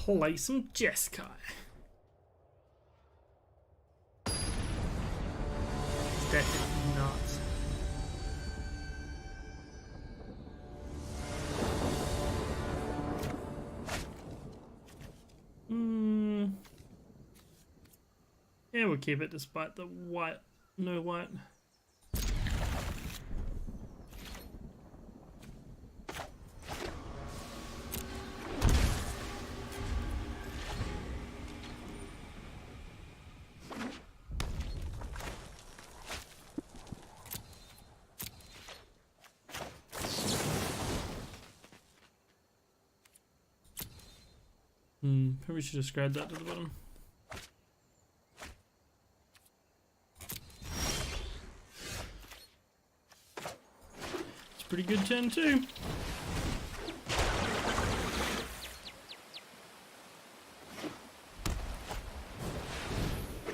play some Jeskai. It's definitely nuts. Yeah, we'll keep it despite the white, no white. Probably should have scribed that to the bottom. It's a pretty good turn too.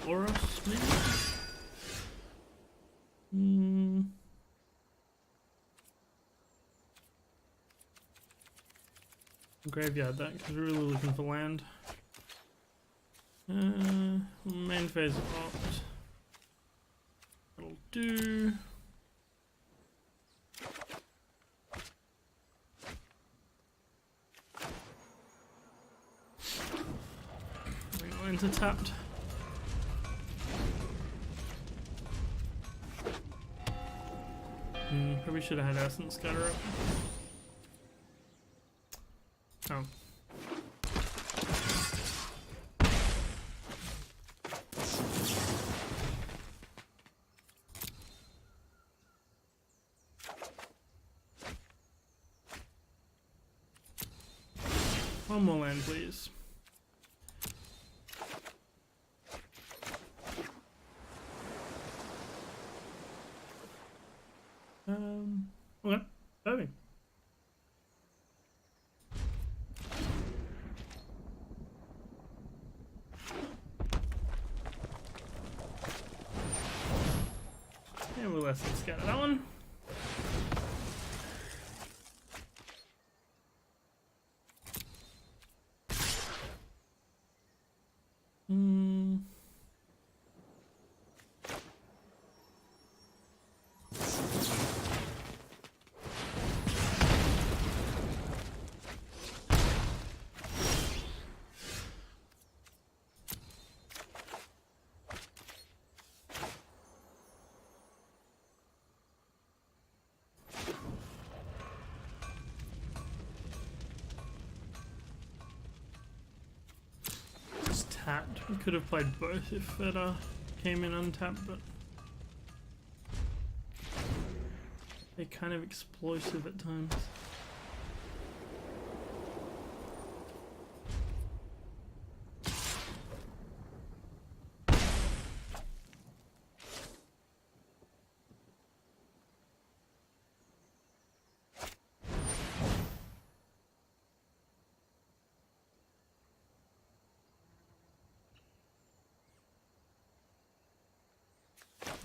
Oros, maybe? Graveyard that because we're really looking for land. Main phase opt. That'll do. Lands are tapped. Probably should have had Essence Scatter up. Oh. One more land, please. Okay, perfect. And we'll let's scatter that one. We could have played both if it came in untapped, but they're kind of explosive at times.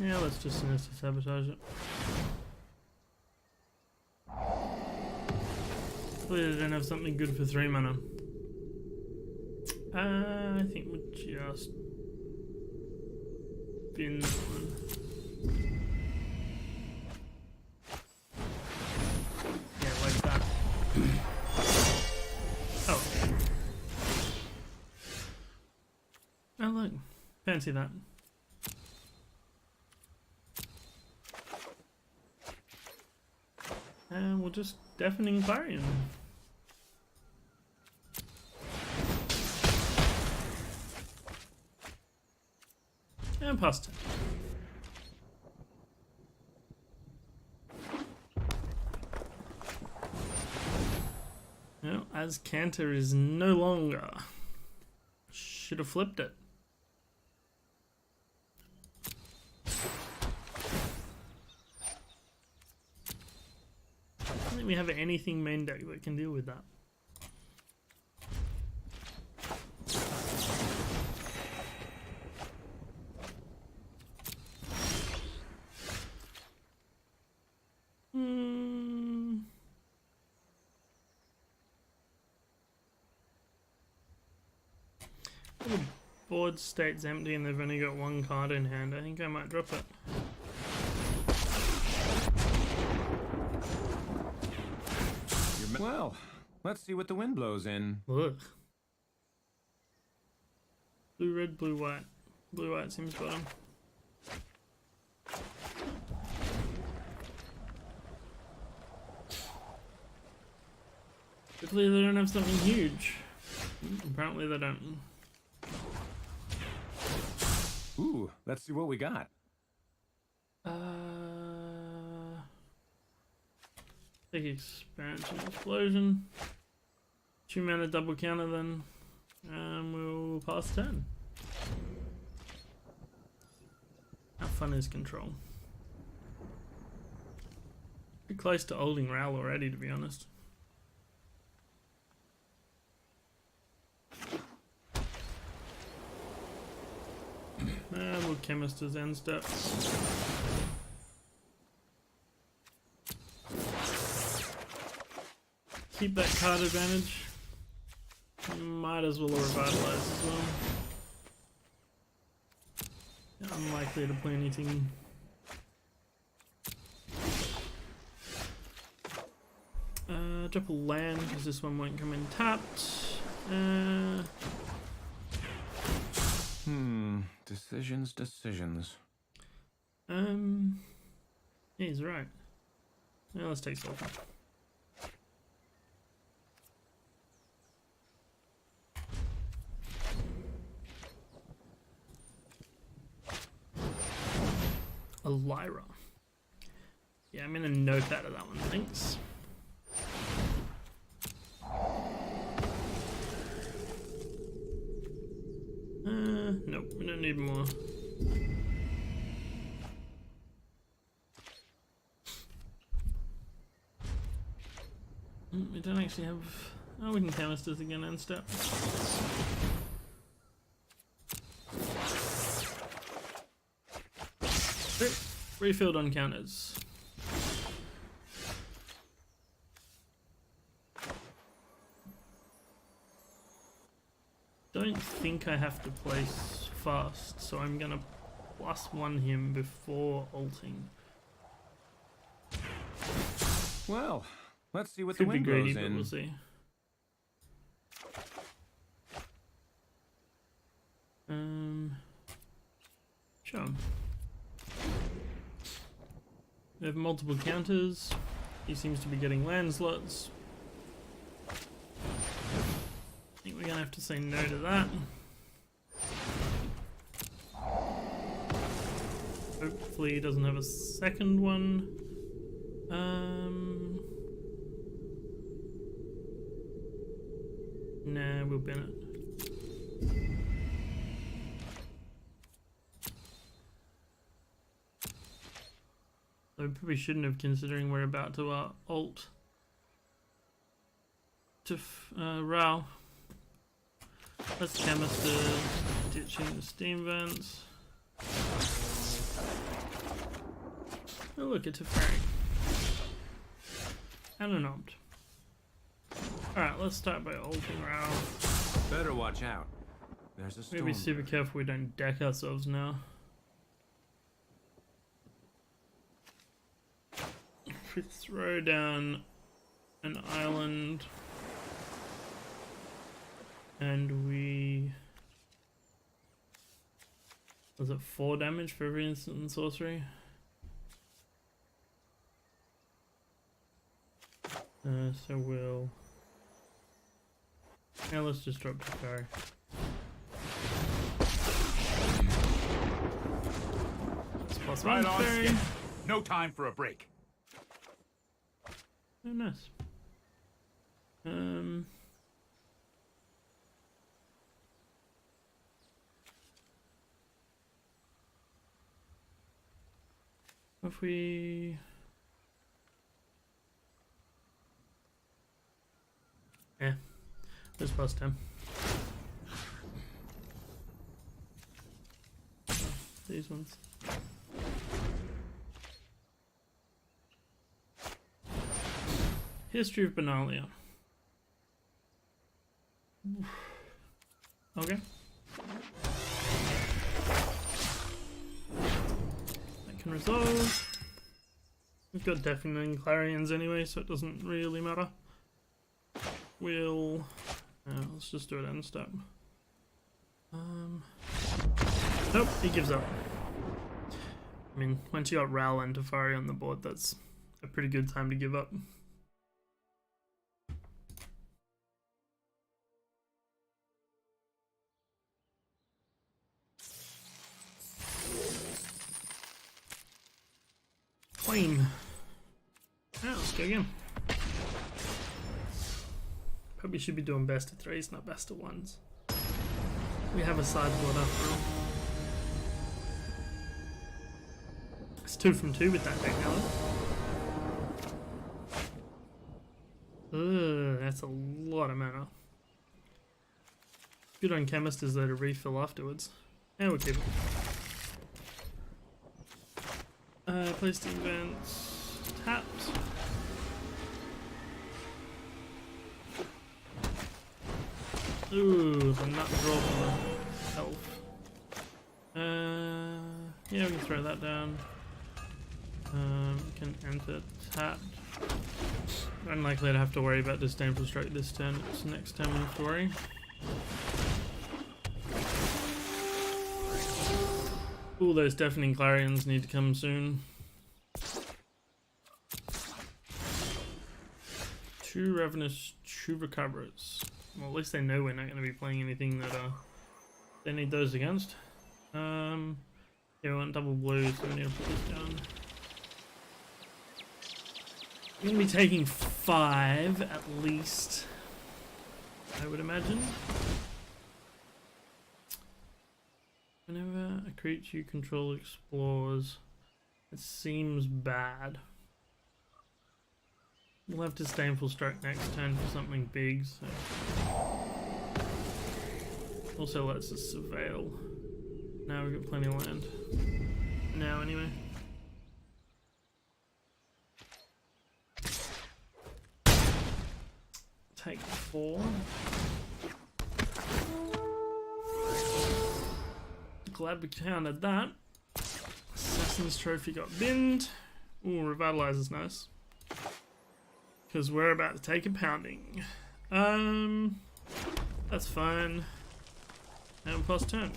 Yeah, let's just sinister sabotage it. Hopefully they don't have something good for 3 mana. I think we'll just bin that one. Yeah, like that. Oh. Oh look, fancy that. And we'll just Deafening Clarion. And past 10. Well, as Cantor is no longer. Should have flipped it. I don't think we have anything main deck that can deal with that. board state's empty and they've only got one card in hand. I think I might drop it. Well, let's see what the wind blows in. Ugh. Blue, red, blue, white. Blue, white seems bottom. Hopefully they don't have something huge. Apparently they don't. Ooh, let's see what we got. Big expansion explosion. 2 mana double counter then. We'll pass turn. How fun is control? Pretty close to holding Ral already, to be honest. We'll chemist as end step. Keep that card advantage. Might as well revitalize as well. Unlikely to play anything. Drop a land because this one won't come in tapped. Decisions. Yeah, he's right. Yeah, let's take Sulfur. A Lyra. Yeah, I'm gonna note that of that one, thanks. Nope, we don't need more. We don't actually have... Oh, we can chemist this again and step. Refilled on counters. Don't think I have to place fast, so I'm gonna +1 him before ulting. Well, let's see what Could the wind be greedy, blows but in. we'll see. Sure. We have multiple counters. He seems to be getting land slots. I think we're gonna have to say no to that. Hopefully he doesn't have a second one. Nah, we'll bin it. I probably shouldn't have, considering we're about to ult to Rao. Let's chemist ditching the steam vents. Oh look, it's a fairy. And an opt. Alright, let's start by ulting Rao. Better watch out. There's a storm. Maybe super careful we don't deck ourselves now. If we throw down an island and we... Was it 4 damage for every instant and sorcery? So we'll... Yeah, let's just drop the fairy. Let's +1 fairy. No time for a break. Oh, nice. If we... Yeah, let's +10. These ones. History of Benalia. Okay. can resolve. We've got deafening clarions anyway, so it doesn't really matter. We'll... let's just do it end step. Nope, he gives up. I mean, once you got Ral and Tefari on the board, that's a pretty good time to give up. Queen. Now let's go again. Probably should be doing best of threes, not best of ones. We have a sideboard after all. It's 2 from 2 with that deck now. Ugh, that's a lot of mana. Good on Chemist is there to refill afterwards. And we'll keep it. Place the events tapped. Ooh, the nut draw from the elf. Yeah, we can throw that down. We can enter tapped. Unlikely to have to worry about Disdainful Strike this turn. It's next turn we have to worry. Ooh, those Deafening Clarions need to come soon. 2 Ravenous Chupacabras. Well, at least they know we're not going to be playing anything that they need those against. Yeah, we want double blue, so we need to put this down. We're going to be taking 5 at least, I would imagine. Whenever a creature you control explores, it seems bad. We'll have Disdainful Strike next turn for something big, so... Also lets us surveil. Now we've got plenty of land. Now anyway. Take 4. Glad we countered that. Assassin's Trophy got binned. Ooh, Revitalize is nice. Because we're about to take a pounding. That's fine. And plus turn.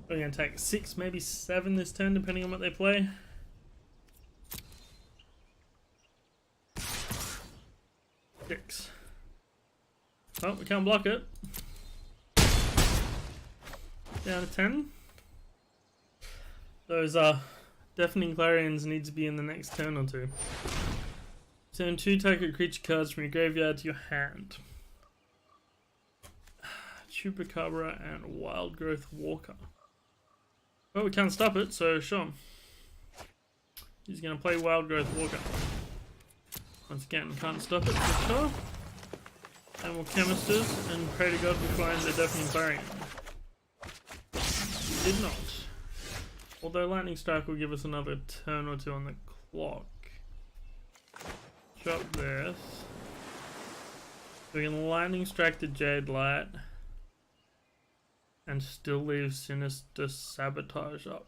We're going to take 6, maybe 7 this turn, depending on what they play. Six. Oh, we can't block it. Down to 10. Those Deafening Clarions need to be in the next turn or 2. Turn 2 target creature cards from your graveyard to your hand. Chupacabra and Wild Growth Walker. Well, we can't stop it, so sure. He's going to play Wild Growth Walker. Once again, can't stop it for sure. And we'll Chemist it and pray to God we find the Deafening Clarion. We did not. Although Lightning Strike will give us another turn or 2 on the clock. Drop this. We can Lightning Strike the Jade Light and still leave Sinister Sabotage up.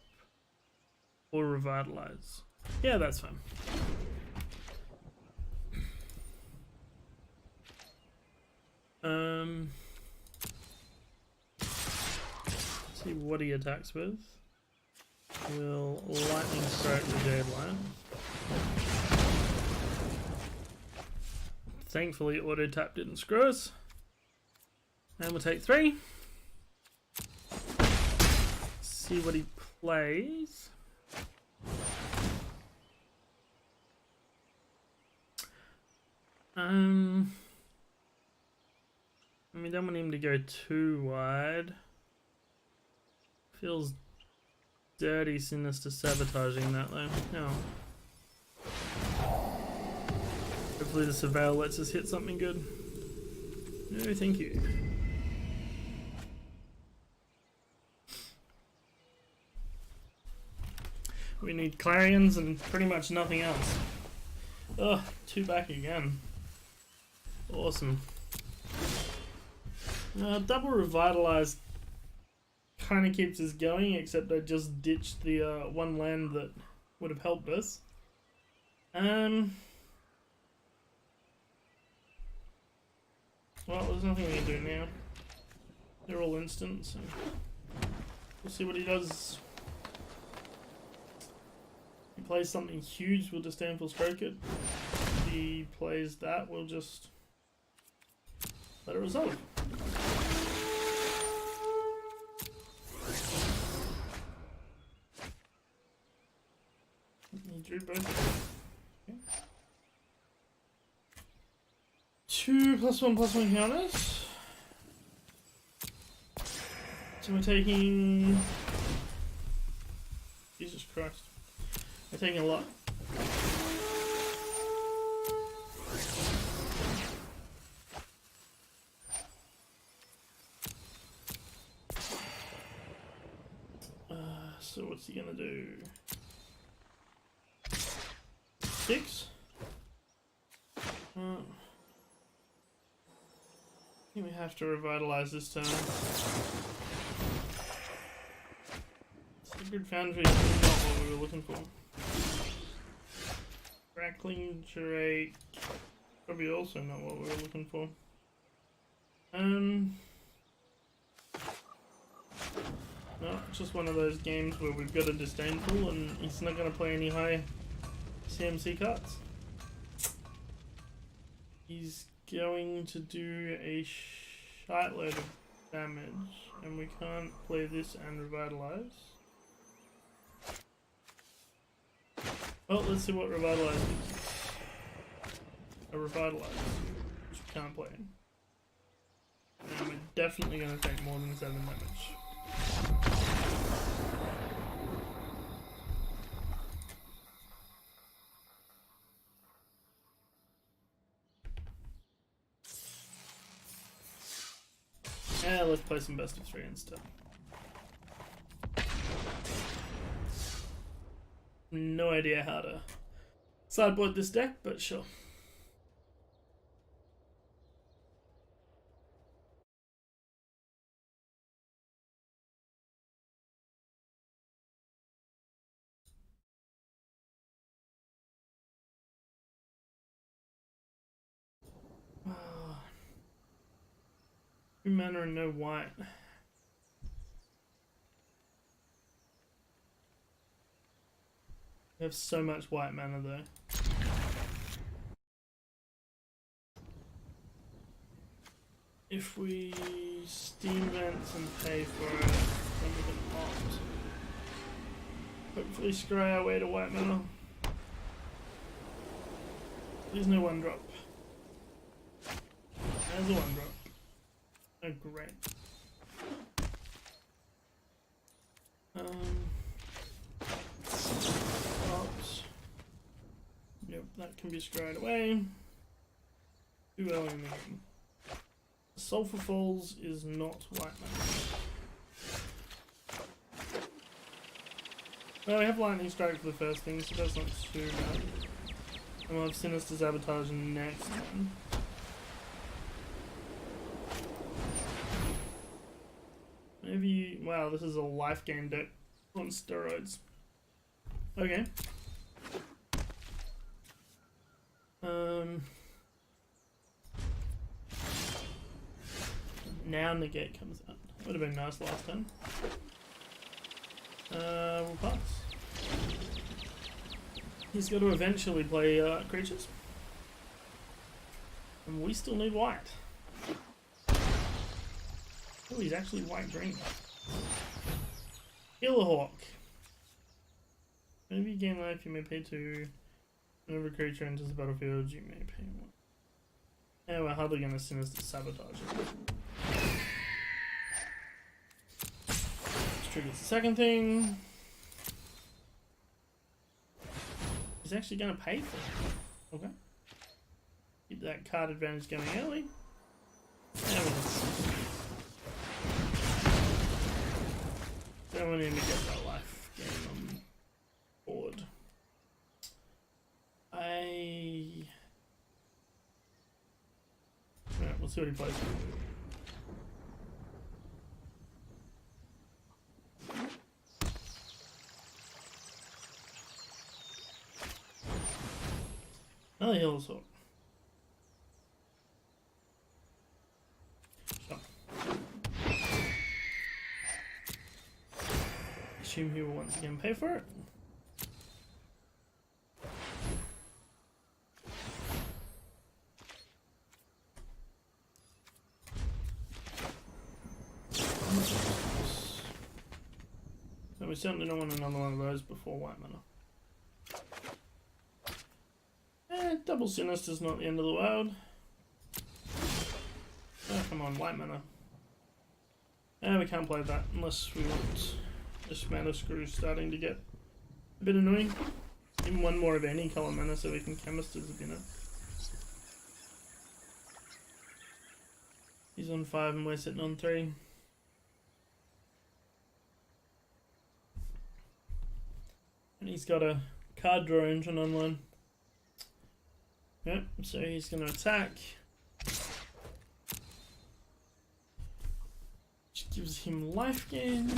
Or Revitalize. Yeah, that's fine. Let's see what he attacks with. We'll Lightning Strike the Jade Light. Thankfully, auto tap didn't screw us. And we'll take 3. See what he plays. We don't want him to go too wide. Feels dirty, Sinister Sabotaging that though. No. Hopefully the Surveil lets us hit something good. No, thank you. We need Clarions and pretty much nothing else. Ugh, 2 back again. Awesome. Double Revitalize kind of keeps us going, except I just ditched the one land that would have helped us. Well, there's nothing we can do now. They're all instant, so we'll see what he does. If he plays something huge, we'll disdainful stroke it. If he plays that, we'll just let it resolve. He drew both. Okay. 2 +1/+1 counters. So we're taking... Jesus Christ. We're taking a lot. So what's he gonna do? 6? I think we have to revitalize this turn. Sacred Foundry is not what we were looking for. Crackling Drake, probably also not what we were looking for. No, it's just one of those games where we've got a disdainful and he's not going to play any high CMC cards. He's going to do a shitload of damage, and we can't play this and revitalize. Well, let's see what revitalize is. A revitalize, which we can't play. And we're definitely going to take more than 7 damage. Yeah, let's play some best of 3 instead. No idea how to sideboard this deck, but sure. Two mana and no white. We have so much white mana though. If we steam vents and pay for it, then we can opt. Hopefully scry our way to white mana. There's no 1-drop. There's a 1-drop. Oh great. Ops. Yep, that can be scryed away. Too early in the game. Sulphur Falls is not white mana. Well, we have Lightning Strike for the first thing, so that's not too bad. And we'll have Sinister Sabotage next time. Maybe, wow, this is a life gain deck on steroids. Okay. Now Negate comes out. Would have been nice last time. We'll pass. He's got to eventually play creatures. And we still need white. Oh, he's actually white-green. Killerhawk. Whenever you gain life, you may pay 2. Whenever a creature enters the battlefield, you may pay 1. Yeah, we're hardly going to Sinister Sabotage it. This triggers the second thing. He's actually going to pay for it. Okay. Keep that card advantage going early. Now we don't want him to get that life gain on board. Alright, we'll see what he plays. Another heal assault. Assume he will once again pay for it. So we certainly don't want another one of those before white mana. Double Sinister's not the end of the world. Oh, come on, white mana. We can't play that unless we want this mana screw starting to get a bit annoying. Even one more of any color mana so we can chemist as a dinner. He's on 5 and we're sitting on 3. And he's got a card draw engine on one. Yep, so he's going to attack. Which gives him life gain.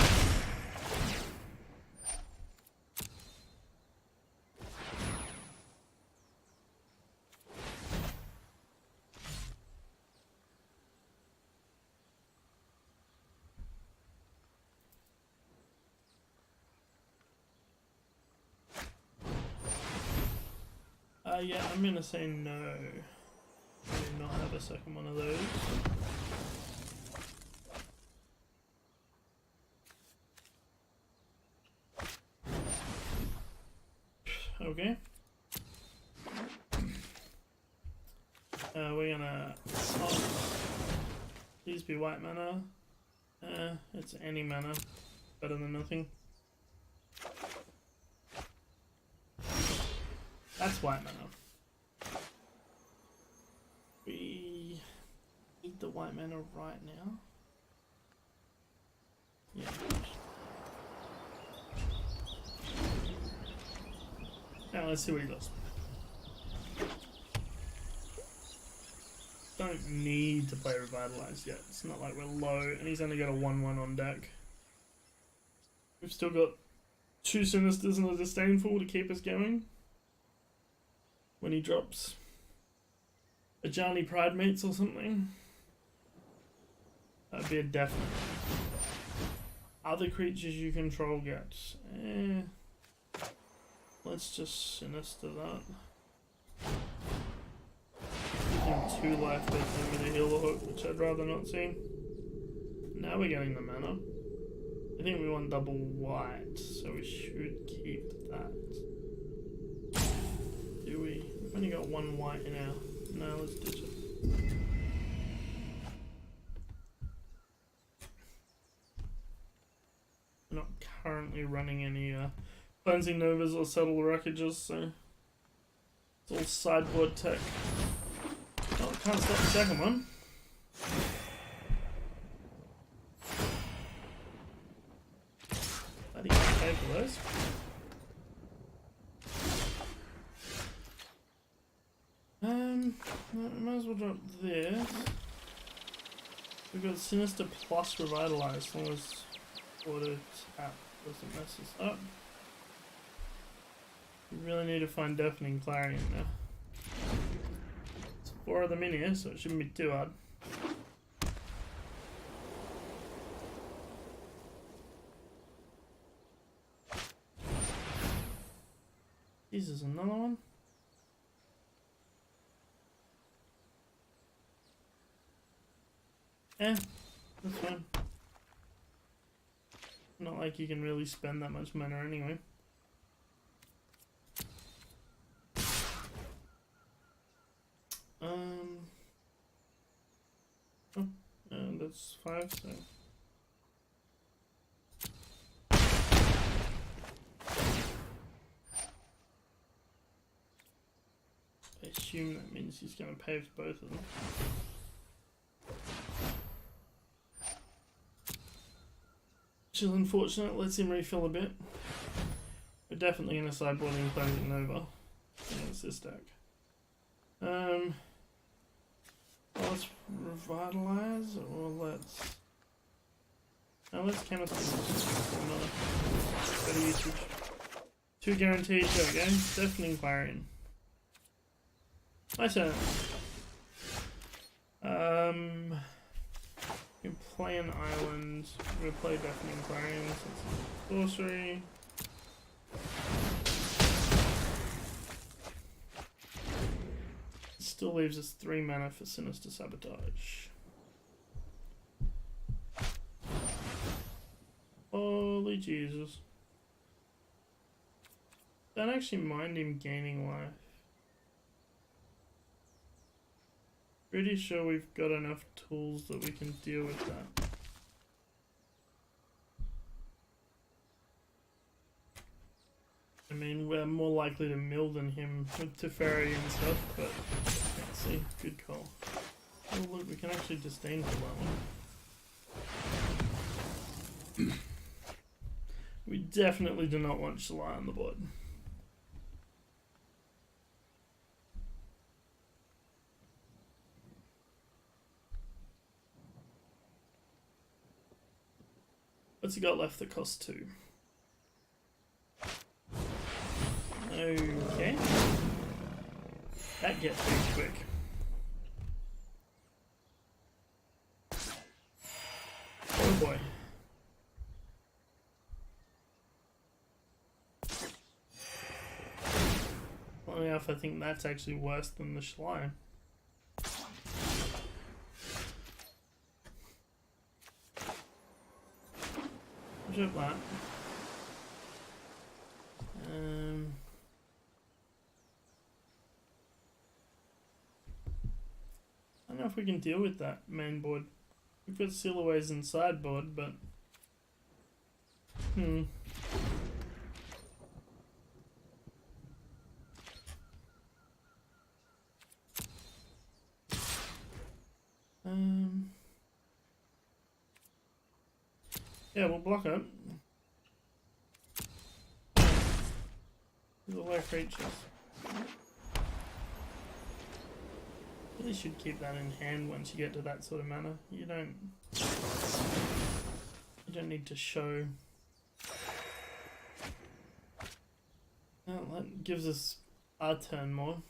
Yeah, I'm gonna say no. I do not have a second one of those. Okay. We're gonna... Please be white mana. It's any mana. Better than nothing. That's white mana. We need the white mana right now. Yeah. Now let's see what he does. Don't need to play Revitalize yet. It's not like we're low, and he's only got a 1/1 on deck. We've still got 2 Sinisters and a Disdainful to keep us going. When he drops a Ajani Pride Mates or something, that'd be a definite. Other creatures you control get. Let's just Sinister that. Give him 2 life, but I'm going to heal the hook, which I'd rather not see. Now we're getting the mana. I think we want double white, so we should keep that. Do we? We've only got 1 white in our... No, let's ditch it. We're not currently running any Cleansing Novas or Subtle Wreckages, so it's all sideboard tech. Oh, I can't stop the second one. I think I'll pay for those. Might as well drop this. We've got Sinister plus Revitalize, as long as auto tap doesn't mess us up. We really need to find Deafening Clarion now. It's 4 of them in here, so it shouldn't be too hard. Jesus, another one? That's fine. Not like you can really spend that much mana anyway. That's 5, so... I assume that means he's going to pay for both of them. Which is unfortunate. Lets him refill a bit. We're definitely going to sideboard in Cleansing Nova against this deck. Let's Revitalize, or let's... No, let's Chemist. Better usage. 2 guaranteed, there we go. Deafening Clarion. My turn. You can play an island. I'm gonna play Deafening Clarion since it's sorcery. Still leaves us 3 mana for Sinister Sabotage. Holy Jesus. Don't actually mind him gaining life. Pretty sure we've got enough tools that we can deal with that. I mean, we're more likely to mill than him with Teferi and stuff, but let's see. Good call. Oh look, we can actually disdain for that one. We definitely do not want Shalai on the board. What's he got left that costs 2? Okay. That gets big quick. Oh boy. Funny enough, I think that's actually worse than the Shalai. That. I don't know if we can deal with that main board. We've got Silaways in sideboard, but yeah, we'll block it. The low creatures. Really should keep that in hand once you get to that sort of mana. You don't need to show. Well, that gives us our turn more.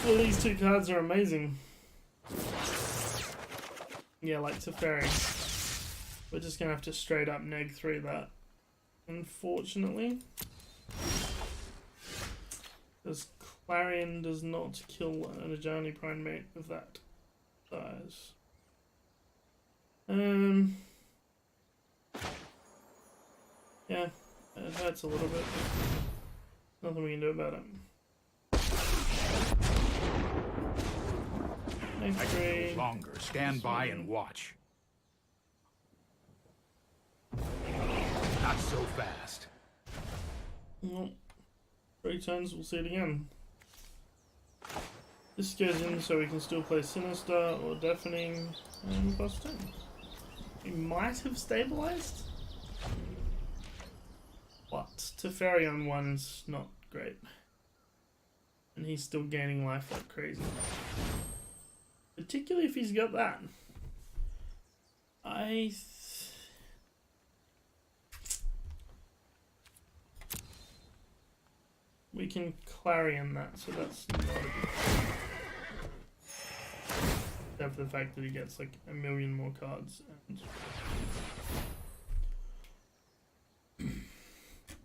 Well, these 2 cards are amazing. Yeah, like Teferi. We're just gonna have to straight up neg 3 that. Unfortunately. Because Clarion does not kill an Ajani Primate of that size. Yeah, it hurts a little bit. Nothing we can do about it. I can no longer stand by and watch. Not so fast. Well, 3 turns, we'll see it again. This goes in so we can still play Sinister or Deafening and plus 10. We might have stabilized, but Teferi on 1's not great. And he's still gaining life like crazy. Particularly if he's got that. We can Clarion that, so that's not a good thing. Except for the fact that he gets like 1 million more cards. And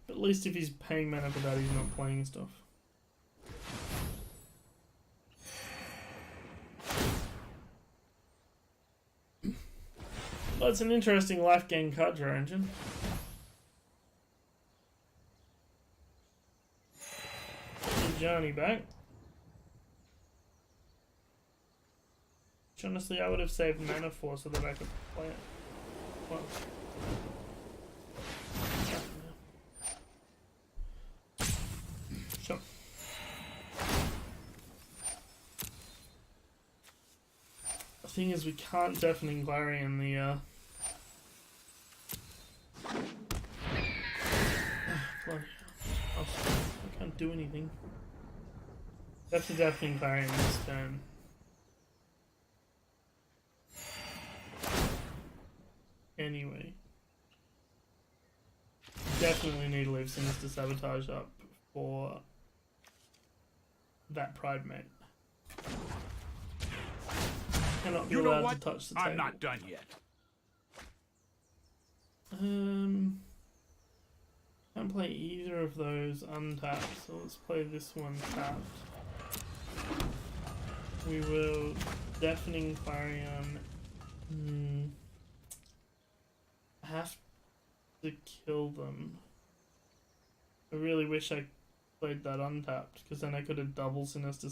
at least if he's paying mana for that, he's not playing stuff. Well, it's an interesting life gain card draw engine. Johnny back. Which honestly I would have saved mana for so that I could play it. Well. Sure. The thing is we can't Deafening Clarion the bloody hell. I can't do anything. That's a Deafening Clarion this turn. Anyway. Definitely need to leave Sinister Sabotage up for that pride mate. Cannot be You know allowed what? to touch the table. I'm not done yet. Can't play either of those untapped, so let's play this one tapped. We will Deafening Clarion. Have to kill them. I really wish I played that untapped, because then I could have double Sinister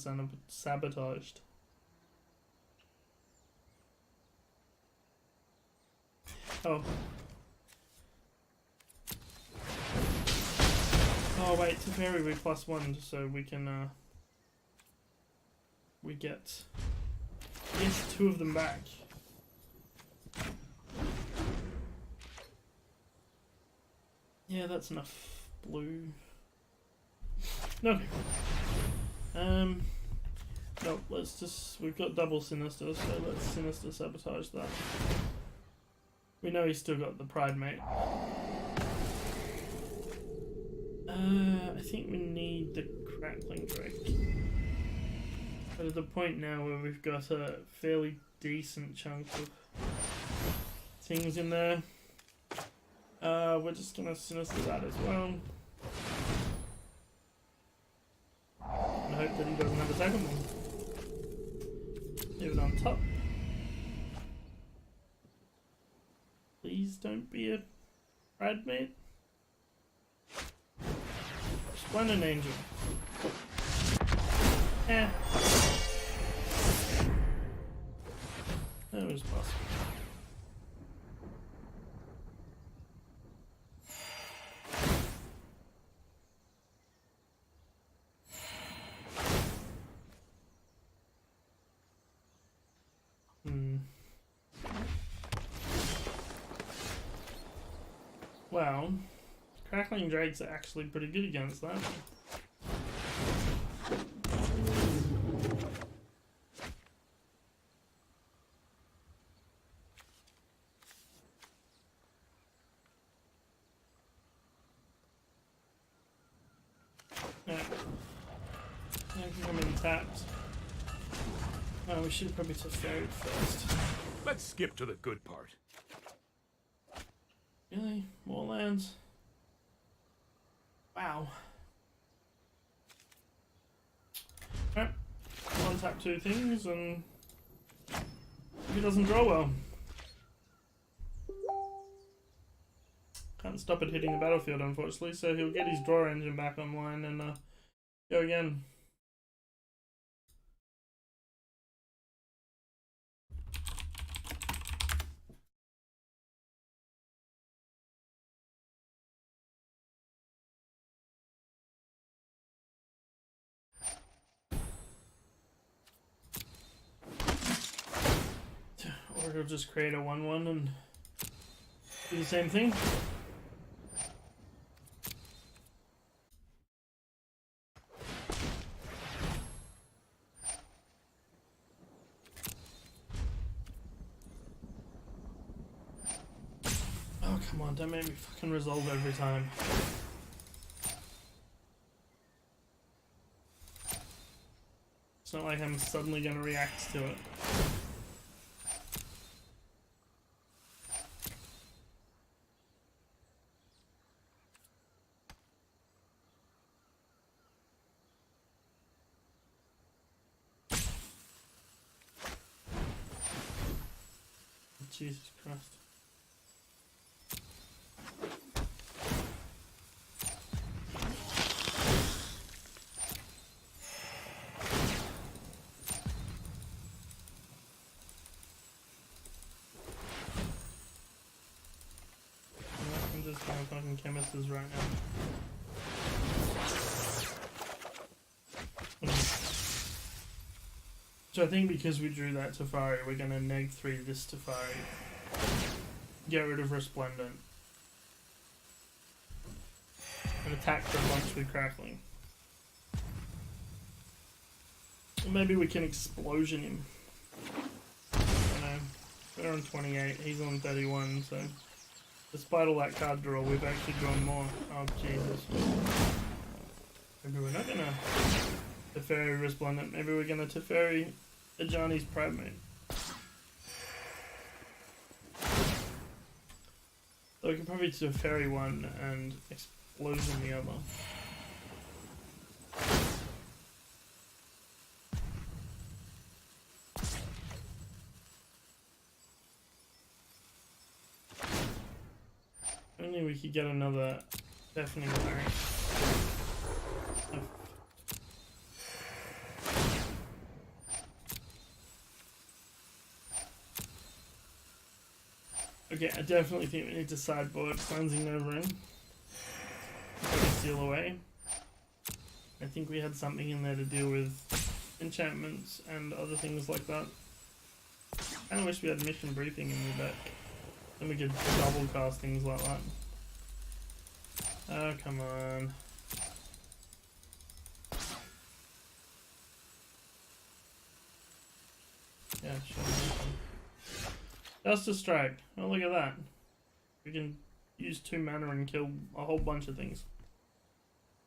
Sabotaged. Oh. Oh wait, to parry we +1, so we can we get yes, 2 of them back. Yeah, that's enough blue. No. No, let's just, we've got double Sinister, so let's Sinister Sabotage that. We know he's still got the Pride Mate. I think we need the Crackling Drake. But at the point now where we've got a fairly decent chunk of things in there, we're just gonna Sinister that as well. And hope that he doesn't have a second one. Leave it on top. Please don't be a Pride Mate. Splendid Angel. Eh. That was possible. Well, Crackling Drakes are actually pretty good against that. Yeah. I can come in tapped. Oh, we should probably Teferi first. Let's skip to the good part. Really? More lands? Wow. Alright. One tap 2 things and he doesn't draw well. Can't stop it hitting the battlefield, unfortunately, so he'll get his draw engine back online and go again. Or he'll just create a 1/1 and do the same thing. Oh, come on, don't make me fucking resolve every time. It's not like I'm suddenly gonna react to it. Jesus Christ. I'm just going fucking chemists right now. So I think because we drew that Teferi, we're going to neg 3 this Teferi. Get rid of Resplendent. And attack for a bunch with Crackling. Or maybe we can Explosion him. I don't know. We're on 28, he's on 31, so... Despite all that card draw, we've actually drawn more. Oh, Jesus. Maybe we're not going to Teferi Resplendent. Maybe we're gonna Teferi Ajani's Primate. So we can probably Teferi one and Explosion the other. Only we could get another deafening variant. Okay, I definitely think we need to sideboard Cleansing over in. Seal away. I think we had something in there to deal with enchantments and other things like that. I kinda wish we had mission briefing in the deck. Then we could double cast things like that. Oh, come on. Yeah, sure. Just a strike. Oh, look at that. We can use 2 mana and kill a whole bunch of things.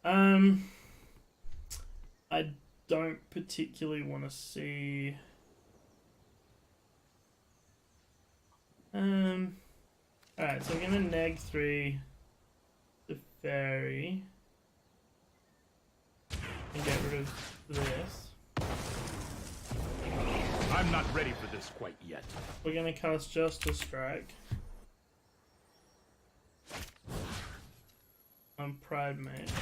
I don't particularly want to see... Alright, so we're gonna neg 3 the fairy and get rid of this. I'm not ready for this quite yet. We're gonna cast Justice Strike on Pride Mate.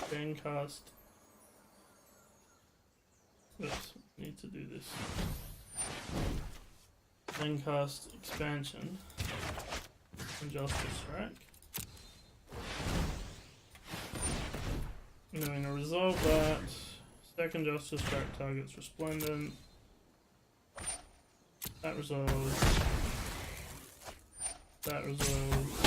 Then cast. Oops, need to do this. Then cast Expansion and Justice Strike. And then we're gonna resolve that. Second Justice Strike targets Resplendent. That resolves. That resolves.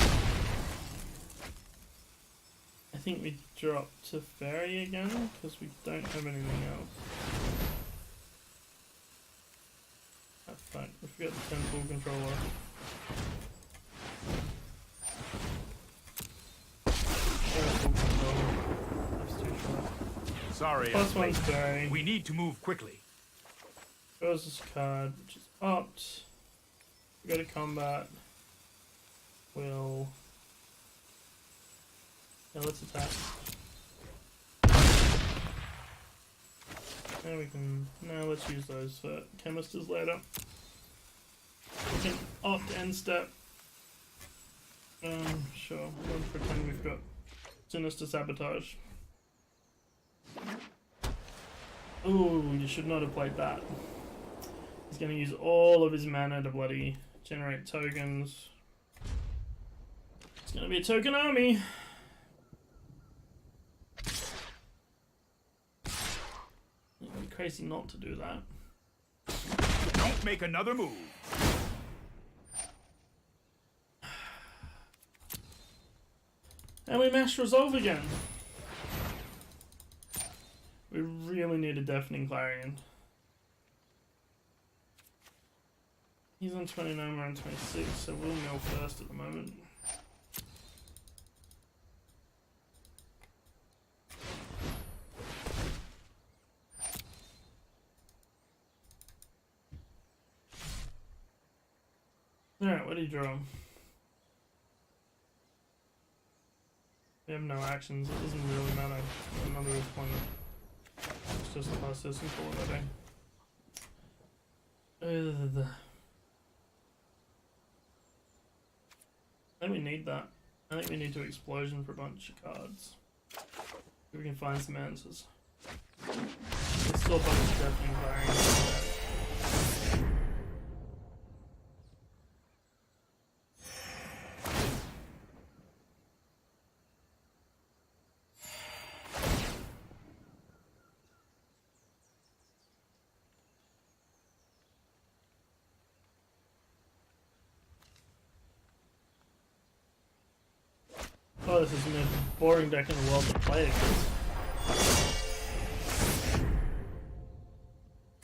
I think we drop to Fairy again because we don't have anything else. Oh fuck, we forgot the Temple Controller. Temple Controller. That's too short. Sorry. Plus one's Fairy. We need to move quickly. Draws this card, which is opt. We go to combat. We'll. Yeah, let's attack. And we can. Now let's use those for Chemisters later. We can opt end step. Sure. We'll pretend we've got Sinister Sabotage. Ooh, you should not have played that. He's going to use all of his mana to bloody generate tokens. It's going to be a token army. It would be crazy not to do that. Don't make another move. And we mash resolve again. We really need a Deafening Clarion. He's on 29, we're on 26, so we'll mill first at the moment. Alright, what do you draw? We have no actions, it doesn't really matter. Another opponent. Let's just pass this and call it a day. I think we need that. I think we need to Explosion for a bunch of cards. If we can find some answers. There's still a bunch of Deafening variants. Oh, this is the most boring deck in the world to play against.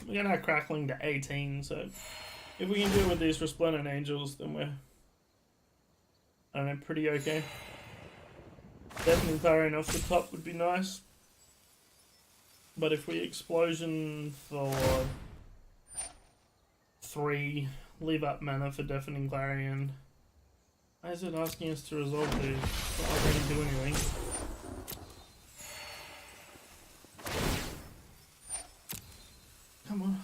We got our Crackling to 18, so if we can deal with these Resplendent Angels, then we're, I don't know, pretty okay. Definitely Clarion off the top would be nice. But if we explosion for 3, leave up mana for Deafening Clarion. Why is it asking us to resolve these? It's not like we can do anything. Come on.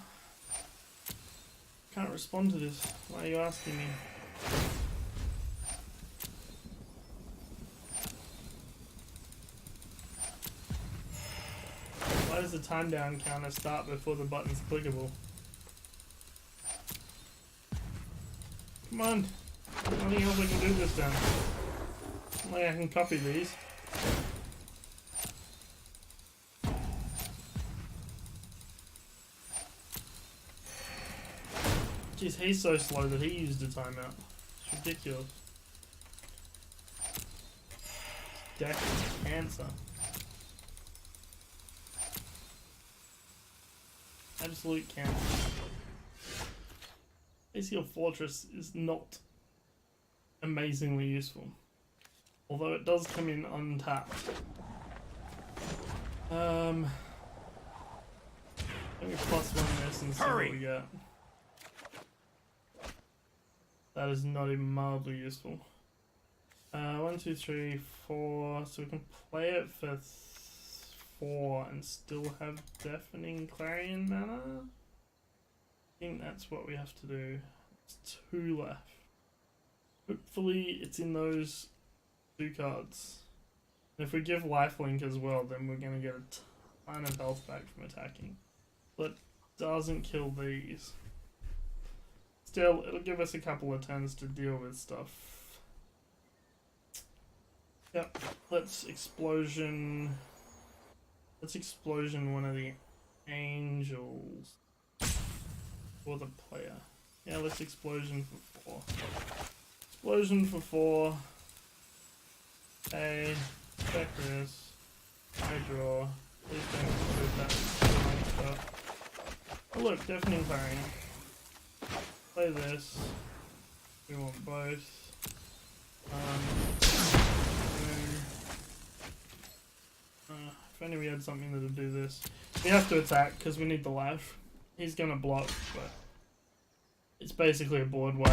Can't respond to this. Why are you asking me? Why does the time down counter start before the button's clickable? Come on! There's nothing else I can do this time. Not like I can copy these. Jeez, he's so slow that he used a timeout. It's ridiculous. Deck cancer. Absolute cancer. Basically, Fortress is not amazingly useful. Although it does come in untapped. Let me +1 this and see what we get. That is not even mildly useful. 1, 2, 3, 4. So we can play it for 4 and still have Deafening Clarion mana? I think that's what we have to do. It's 2 left. Hopefully it's in those 2 cards. And if we give Lifelink as well, then we're going to get a ton of health back from attacking. But it doesn't kill these. Still, it'll give us a couple of turns to deal with stuff. Yep, let's explosion one of the angels for the player. Yeah, let's explosion for 4. Explosion for 4. Okay, check this. I draw. Please don't include that stuff. Oh look, Deafening Clarion. Play this. We want both. If only we had something that'll do this. We have to attack because we need the life. He's gonna block, but it's basically a board wipe,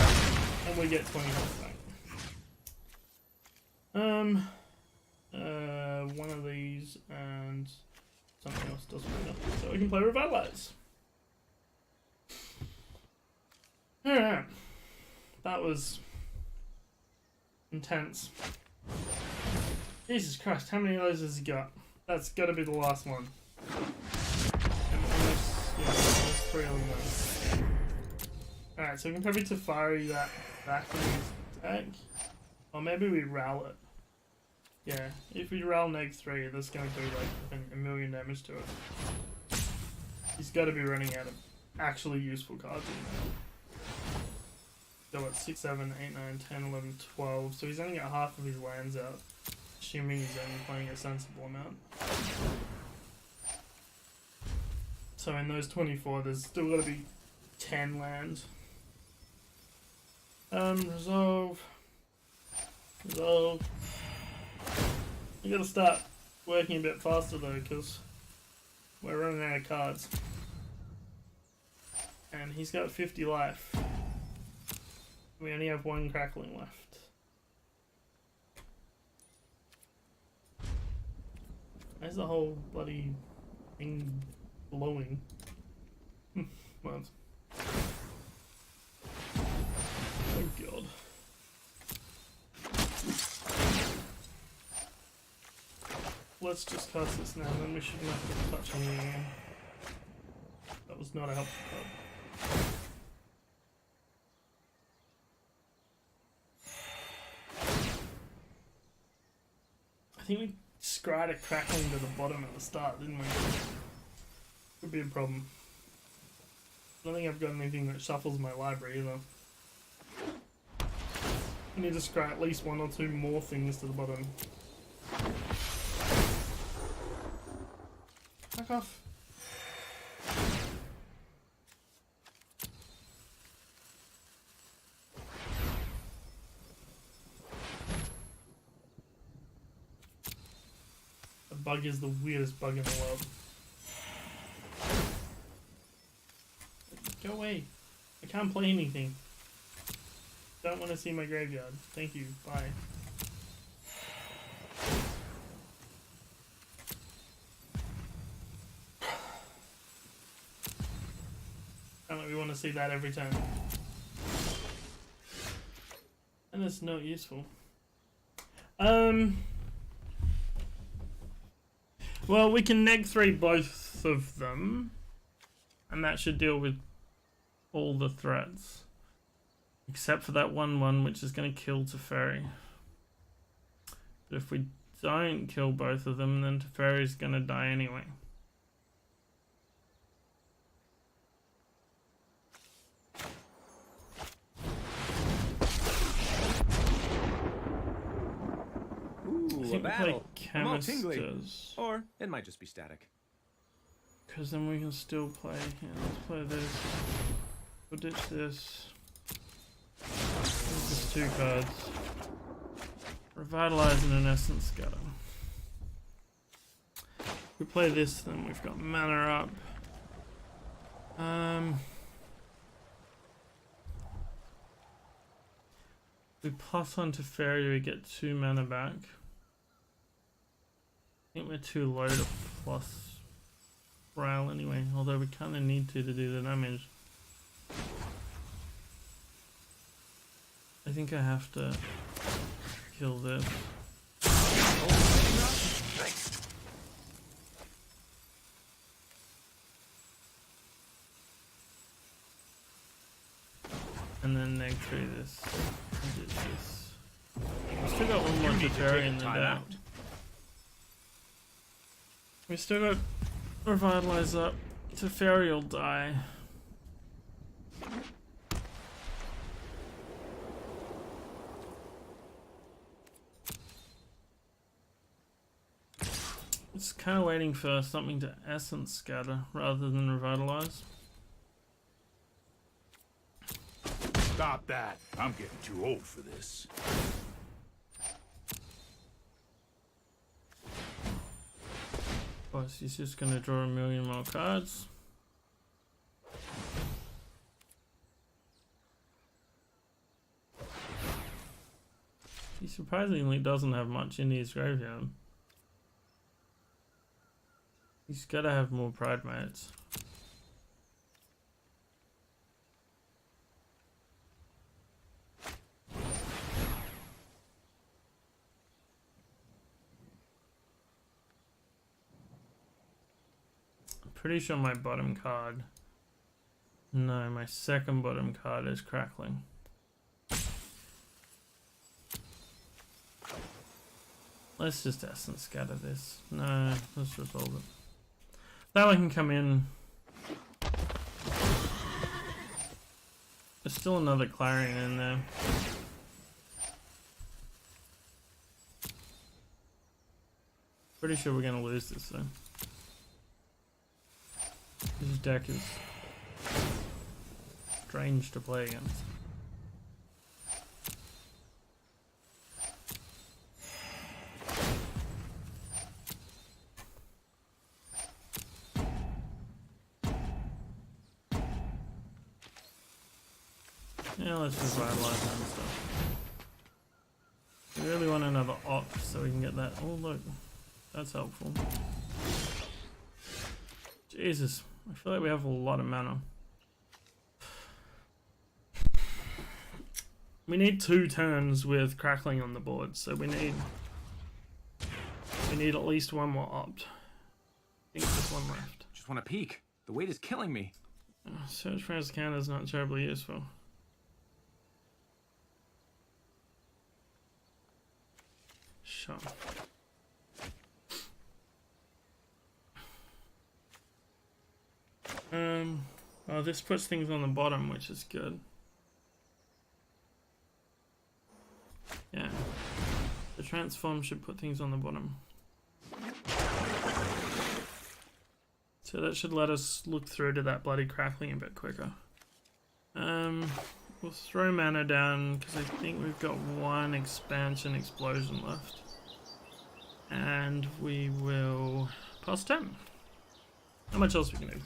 and we get 20 health back. One of these and something else doesn't matter. So we can play Revitalize. Alright. That was intense. Jesus Christ, how many of those has he got? That's gotta be the last one. And almost 3 of them. Alright, so we can probably Teferi that back in his deck. Or maybe we Ral it. Yeah, if we Ral neg 3, that's gonna do like a million damage to it. He's gotta be running out of actually useful cards in there. So what, 6, 7, 8, 9, 10, 11, 12. So he's only got half of his lands out. Assuming he's only playing a sensible amount. So in those 24, there's still got to be 10 lands. Resolve. We gotta start working a bit faster though, because we're running out of cards. And he's got 50 life. We only have 1 crackling left. Where's the whole bloody thing blowing? What? Oh god. Let's just cast this now, then we shouldn't have to touch anything again. That was not a helpful card. I think we scryed a crackling to the bottom at the start, didn't we? Could be a problem. I don't think I've got anything that shuffles my library either. I need to scry at least 1 or 2 more things to the bottom. Fuck off. bug is the weirdest bug in the world. Go away. I can't play anything. Don't want to see my graveyard. Thank you. Bye. Apparently we want to see that every time. And it's not useful. Well, we can neg 3 both of them. And that should deal with all the threats. Except for that 1/1, which is going to kill Teferi. But if we don't kill both of them, then Teferi's going to die anyway. Ooh, a battle. I'm all tingly. Canisters. Or it might just be static. Because then we can still play. Yeah, let's play this. We'll ditch this. Just 2 cards. Revitalize and an Essence Scatter. We play this, then we've got mana up. We plus on to Fairy, we get 2 mana back. I think we're too low to plus Rail anyway, although we kind of need to do the damage. I think I have to kill this. And then neg 3 this. And do this. We still got one more Teferi in the deck. We still got Revitalize up. Teferi will die. It's kind of waiting for something to Essence Scatter rather than Revitalize. Stop that. I'm getting too old for this. Plus, he's just gonna draw a million more cards. He surprisingly doesn't have much in his graveyard. He's gotta have more Pride Mates. Pretty sure my bottom card. No, my second bottom card is Crackling. Let's just Essence Scatter this. No, let's resolve it. That one can come in. There's still another Clarion in there. Pretty sure we're gonna lose this though. This deck is strange to play against. Yeah, let's just revitalize that and stuff. We really want another op so we can get that. Oh look, that's helpful. Jesus, I feel like we have a lot of mana. We need 2 turns with Crackling on the board, so we need at least one more opt. I think there's one left. Just want to peek. The weight is killing me. Search for as counter is not terribly useful. Sure. Well, this puts things on the bottom, which is good. Yeah. The transform should put things on the bottom. So that should let us look through to that bloody Crackling a bit quicker. We'll throw mana down because I think we've got one expansion explosion left. And And we will pass turn. How much else we can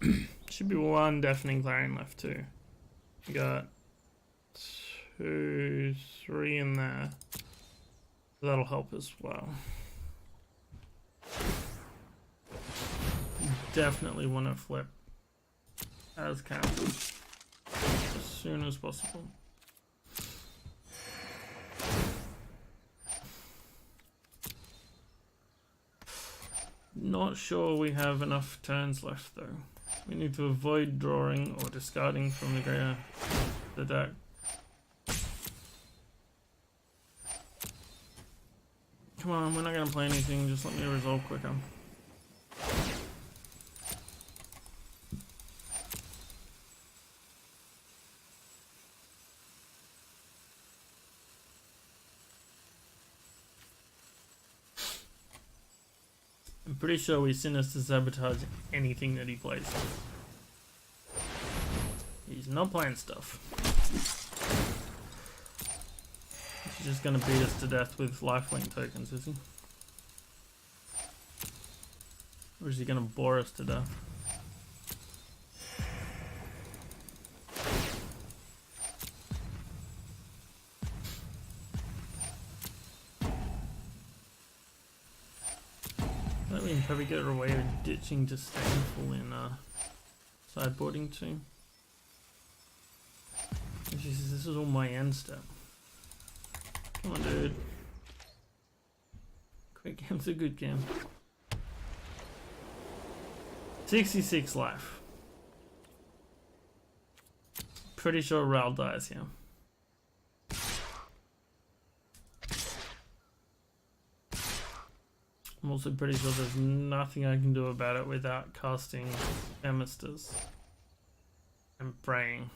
do? Should be one deafening clarion left too. We got 2, 3 in there. That'll help as well. Definitely want to flip as cancelled as soon as possible. Not sure we have enough turns left though. We need to avoid drawing or discarding from the deck. Come on, we're not gonna play anything, just let me resolve quicker. I'm pretty sure we sinister sabotage anything that he plays. He's not playing stuff. He's just gonna beat us to death with lifelink tokens, is he? Or is he gonna bore us to death? We can probably get away with ditching disdainful in sideboarding too. Jesus, this is all my end step. Come on, dude. Quick game's a good game. 66 life. Pretty sure Ral dies here. I'm also pretty sure there's nothing I can do about it without casting Emisters and praying.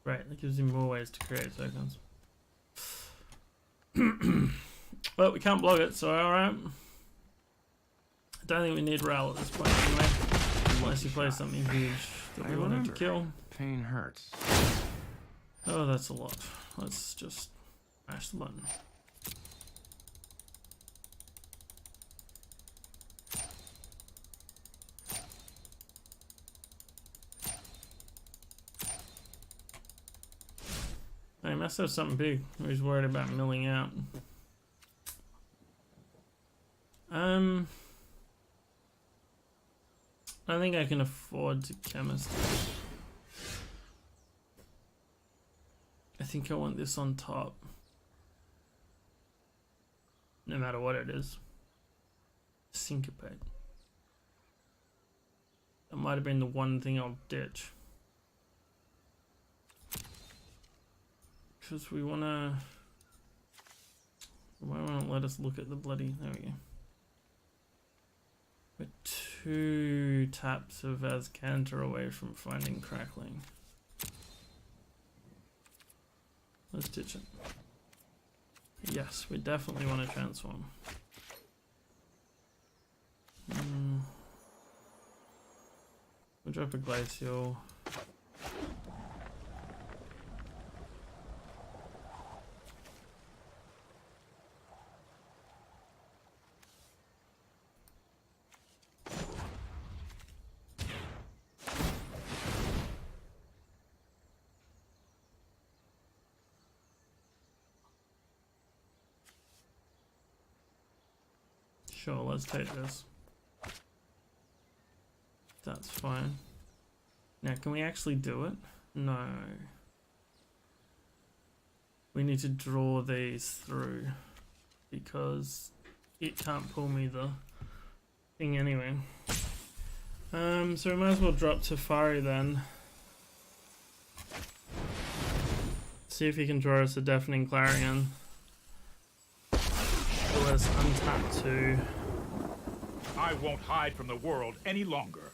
Right, that gives him more ways to create tokens. Well, we can't block it, so alright. I don't think we need Ral at this point anyway. Unless he plays something huge that we wanted to kill. Pain hurts. Oh, that's a lot. Let's just mash the button. He must have something big. He's worried about milling out. I think I can afford to chemist. I think I want this on top. No matter what it is. Syncopate. That might have been the one thing I'll ditch. Because we wanna... Why won't it let us look at the bloody... There we go. We're 2 taps of Azcanter away from finding Crackling. Let's ditch it. Yes, we definitely want to transform. We'll drop a Glacial. Sure, let's take this. That's fine. Now, can we actually do it? No. We need to draw these through because it can't pull me the thing anyway. So we might as well drop Teferi then. See if he can draw us a Deafening Clarion. Let's untap 2. I won't hide from the world any longer.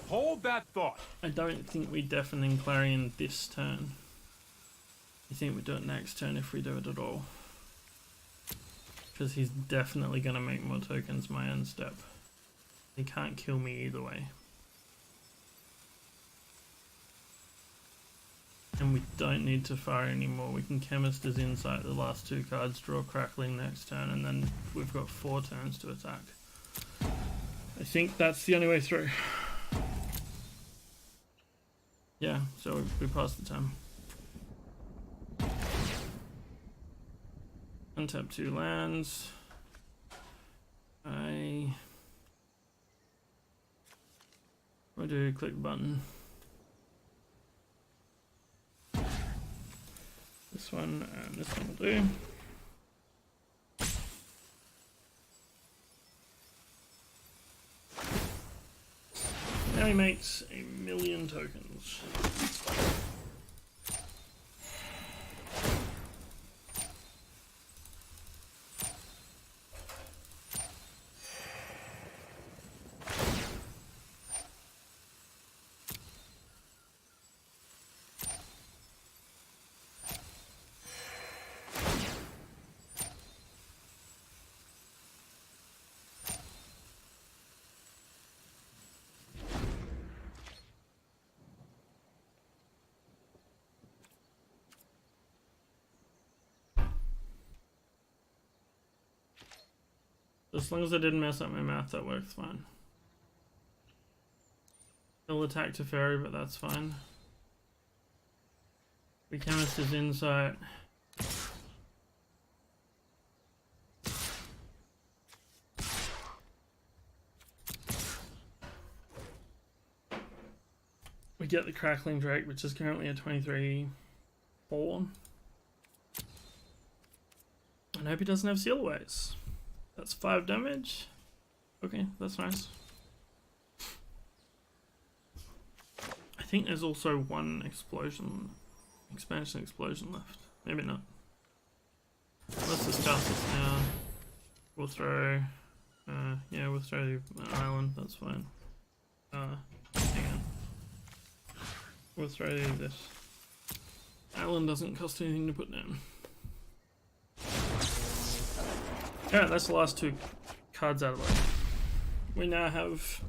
Hold that thought. I don't think we Deafening Clarion this turn. I think we do it next turn if we do it at all. Because he's definitely going to make more tokens my end step. He can't kill me either way. And we don't need to fire anymore. We can Chemist his Insight the last 2 cards, draw Crackling next turn, and then we've got 4 turns to attack. I think that's the only way through. Yeah, so we passed the turn. Untap 2 lands. What do? Click the button. This one and this one will do. Now he makes 1,000,000 tokens. As long as I didn't mess up my math, that works fine. He'll attack to Fairy, but that's fine. We Chemist his Insight. We get the Crackling Drake, which is currently a 23/4. And I hope he doesn't have Sealaways. That's 5 damage. Okay, that's nice. I think there's also 1 expansion explosion left. Maybe not. Let's discuss this now. We'll throw, yeah, we'll throw an island, that's fine. Hang on. We'll throw this. Island doesn't cost anything to put down. Alright, that's the last 2 cards out of the way. We now have...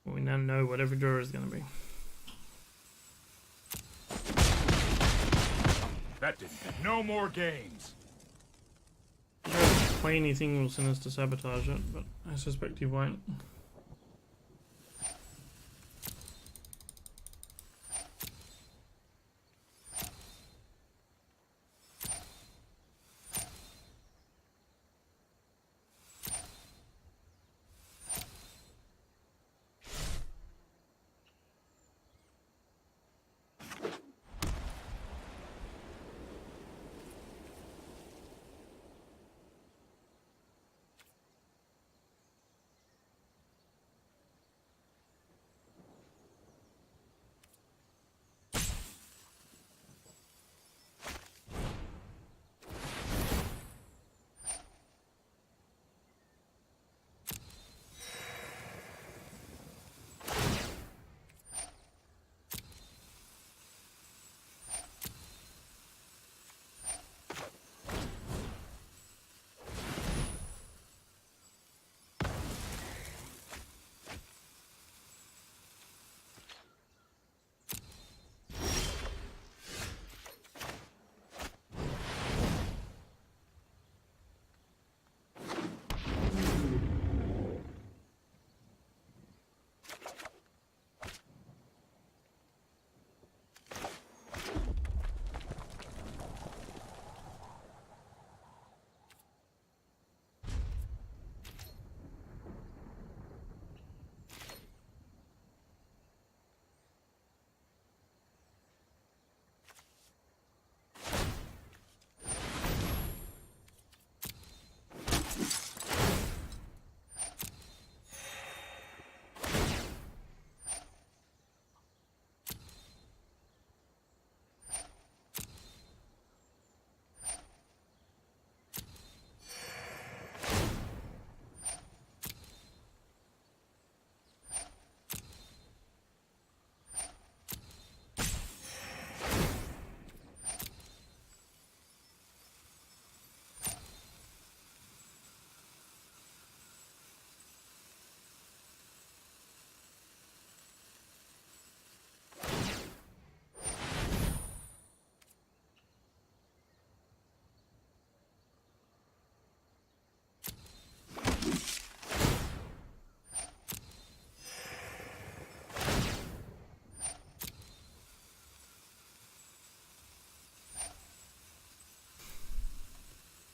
Well, we now know what every draw is going to be. That didn't. No more games. I don't know if play anything will send us to sabotage it, but I suspect he won't.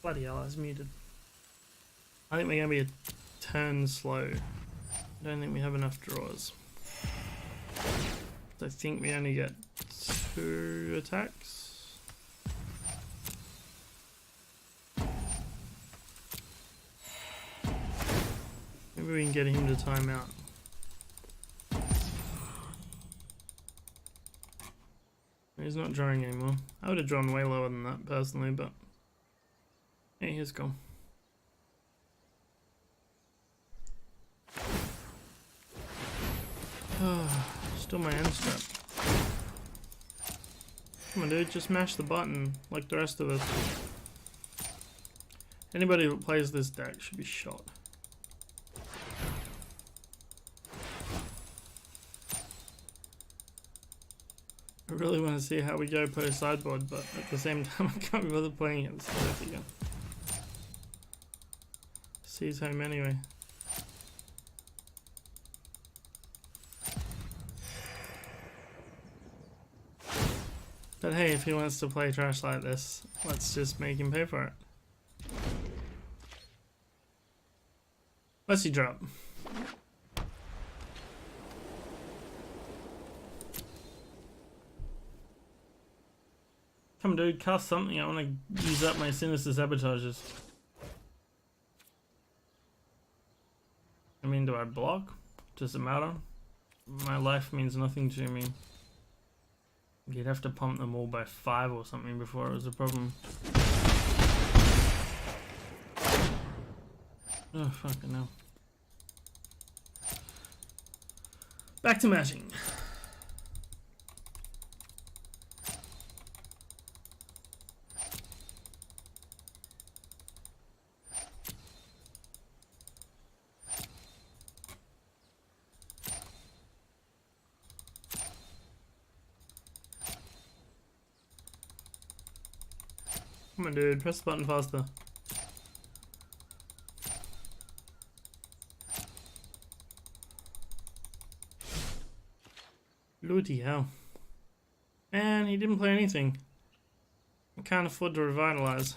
Bloody hell, I was muted. I think we're going to be a turn slow. I don't think we have enough draws. I think we only get 2 attacks. Maybe we can get him to time out. He's not drawing anymore. I would have drawn way lower than that personally, but hey, he's gone. Still my end step. Come on, dude, just mash the button like the rest of us. Anybody who plays this deck should be shot. I really want to see how we go per sideboard, but at the same time I can't be bothered playing it. So there you go. Sees home anyway. But hey, if he wants to play trash like this, let's just make him pay for it. What's he drop? Come on, dude, cast something. I want to use up my Sinister Sabotages. I mean, do I block? Does it matter? My life means nothing to me. You'd have to pump them all by 5 or something before it was a problem. Oh, fucking hell. Back to mashing. Come on, dude, press the button faster. Bloody hell. And he didn't play anything. I can't afford to revitalize.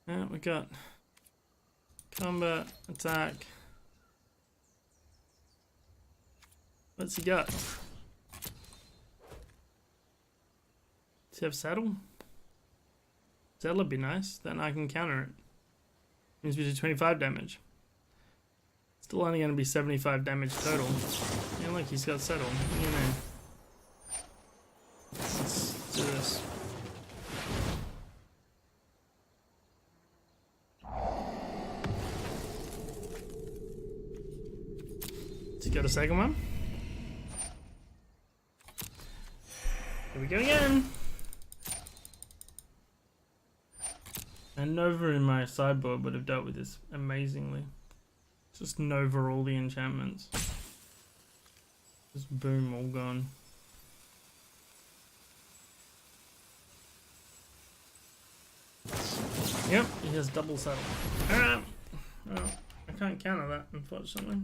Yeah, we got combat, attack. What's he got? Does he have saddle? Saddle would be nice, then I can counter it. Means we do 25 damage. Still only going to be 75 damage total. Yeah, look, he's got saddle. What do you mean? Let's do this. Does he got a second one? Here we go again. And Nova in my sideboard would have dealt with this amazingly. Just Nova all the enchantments. Just boom, all gone. Yep, he has double saddle. Alright. Well, I can't counter that, unfortunately.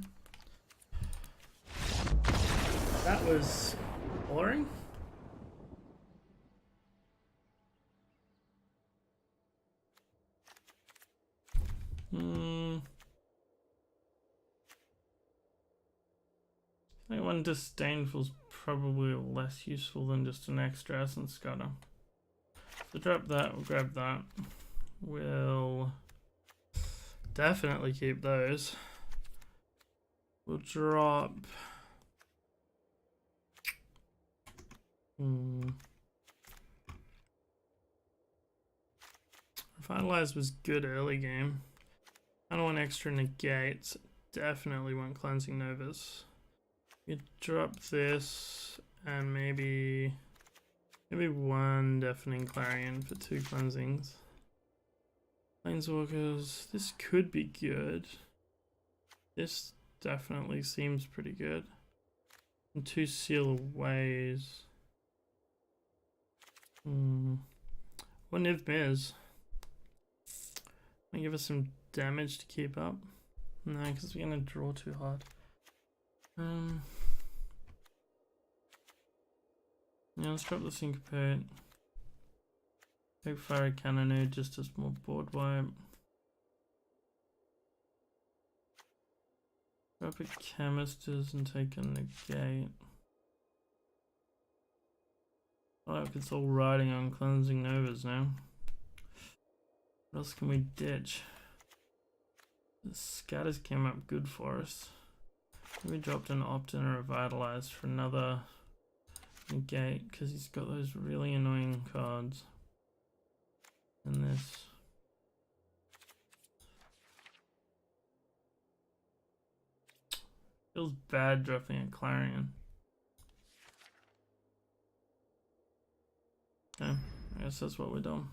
That was boring. I think one Disdainful's probably less useful than just an extra Essence Scutter. So drop that, we'll grab that. We'll definitely keep those. We'll drop... Revitalize was good early game. I don't want extra negates. Definitely want Cleansing Novas. You drop this and maybe one Deafening Clarion for 2 cleansings. Planeswalkers, this could be good. This definitely seems pretty good. And 2 Seal Ways. What Niv Miz? Give us some damage to keep up. No, because we're gonna draw too hard. Yeah, let's drop the Syncopate. Take Fiery Cannonade just as more board wipe. Drop a Chemisters and take a Negate. I like it's all riding on Cleansing Novas now. What else can we ditch? The Scatters came up good for us. We dropped an Opt-in or Revitalized for another Negate because he's got those really annoying cards. And this. Feels bad dropping a Clarion. Okay, I guess that's what we're doing.